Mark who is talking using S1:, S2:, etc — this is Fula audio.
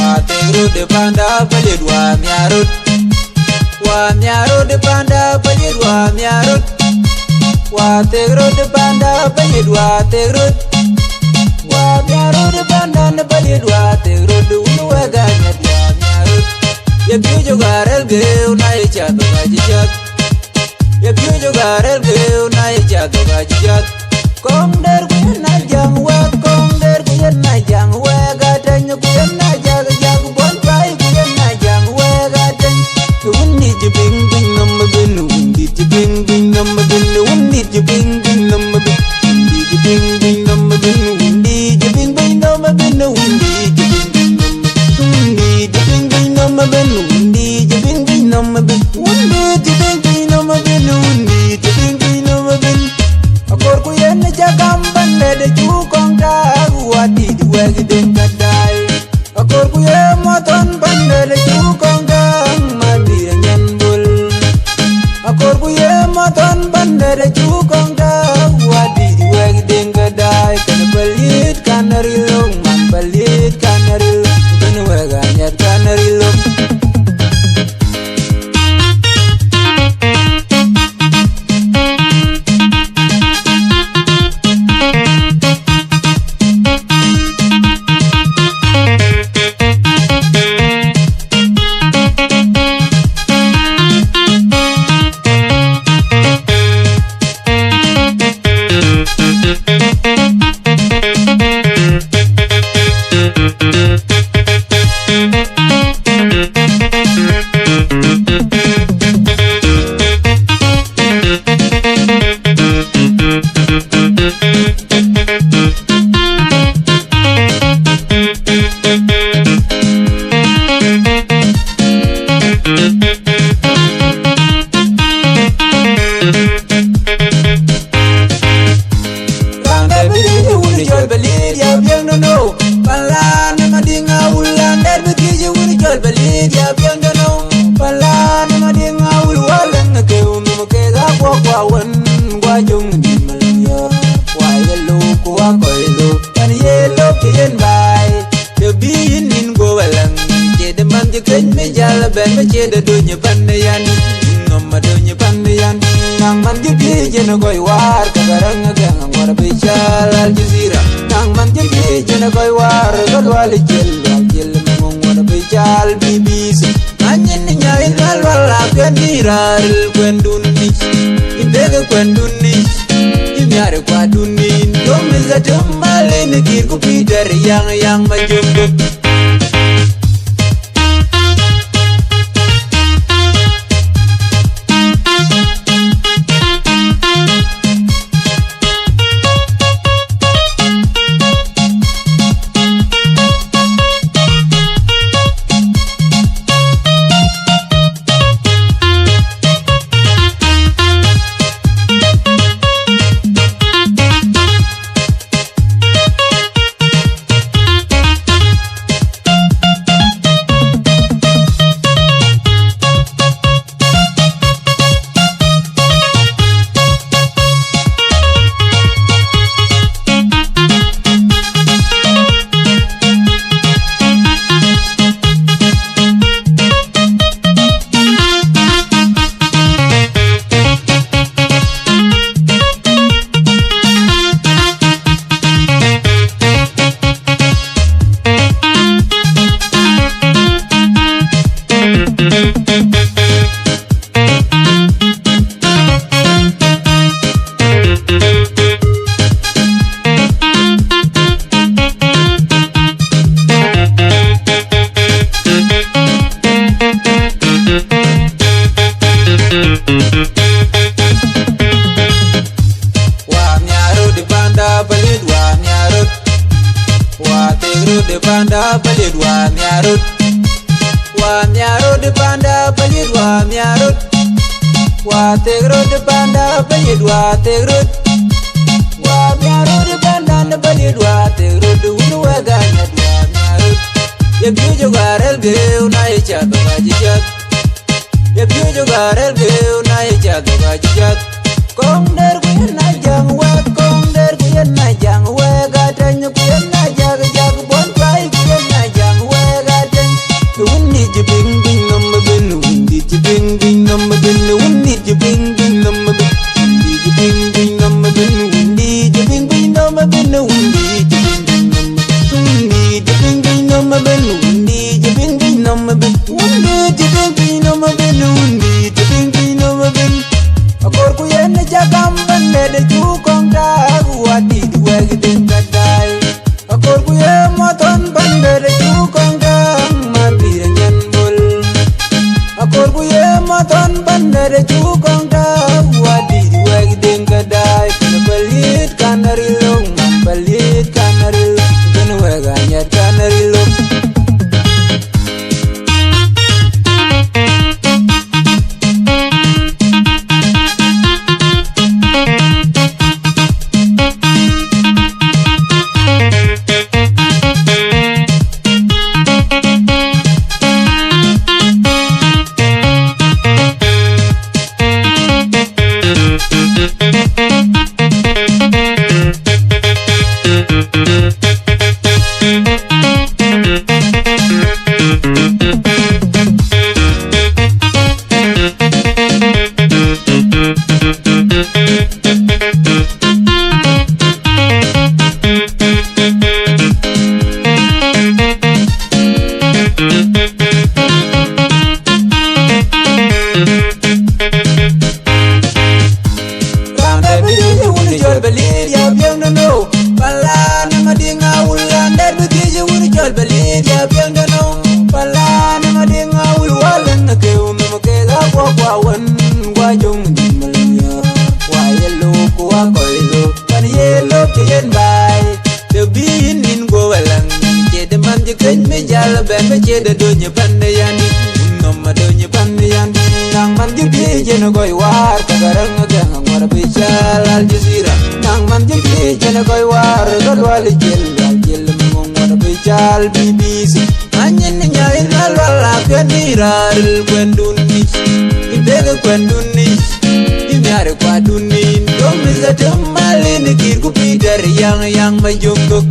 S1: Wategro de banda balid wa miarut. Wa miarut de banda balid wa miarut. Wategro de banda balid wa tegrut. Wa miarut de banda ne balid wa tegrut. Unu wega nyat wa miarut. Yep you jogarel ge unai chato gajijat. Yep you jogarel ge unai chato gajijat. Kong der kuyen na jang wet, kong der kuyen na jang wega tanya kuyen na jag jag bon pai kuyen na jang wega tanya. Undi jibing bing numma bin, undi jibing bing numma bin, undi jibing bing numma bin, undi jibing bing numma bin, undi jibing bing numma bin, undi jibing bing numma, undi jibing bing numma bin, undi jibing bing numma bin, undi jibing bing numma bin, undi jibing bing numma bin. Akor kuyen jagam bande de chukong ta wadi duwag den kadai. Akor kuyen moton bande de chukong ta mandi nyan bul. Akor kuyen moton bande de chukong ta wadi duwag den kadai. Kan balit kanarilong man balit kanarilong kan waganyat kanarilong. Ben me chede dunya bandayan ngomma dunya bandayan nang man jidi jena koy war kagarang gang ngora bichal al jazira nang man jidi jena koy war gadwal jel ngora bichal bbc anyen nyai ngal wala kendiral kwenduni indega kwenduni inyare kwa dunin domiza tumale ne kirku peter yang majumbu.
S2: de banda balid wa miarut wa miarut de banda balid wa miarut wa tegro de banda balid wa tegrut wa miarut de banda balid wa tegrut unu wa ganya wa miarut ye bijo garel ge una echa to gajijat ye bijo garel ge una echa to gajijat kong der ku na jang wa kong der ku na jang wa ga tanya ku na jag jag bon pai ku na jang wa ga
S1: dia biang dano pala na dinga ulwalan na ke ke ga kwa wan kwa jong di malaya wa yelo kwa koilo pan yelo ke yen bai de bin in go walang ke de man je ken me jala ben me che de do nye pan de yani no ma do nye pan de yani nang man je bi je no goi war ka garang ga ngor bi chal al jazira nang man je bi je no goi war go wal jel ngor bi chal bbc anyen nyai la la ka diral kwenduni ibega kwenduni imyare kwa dunin domiza tamalini kirku pidar yang majongok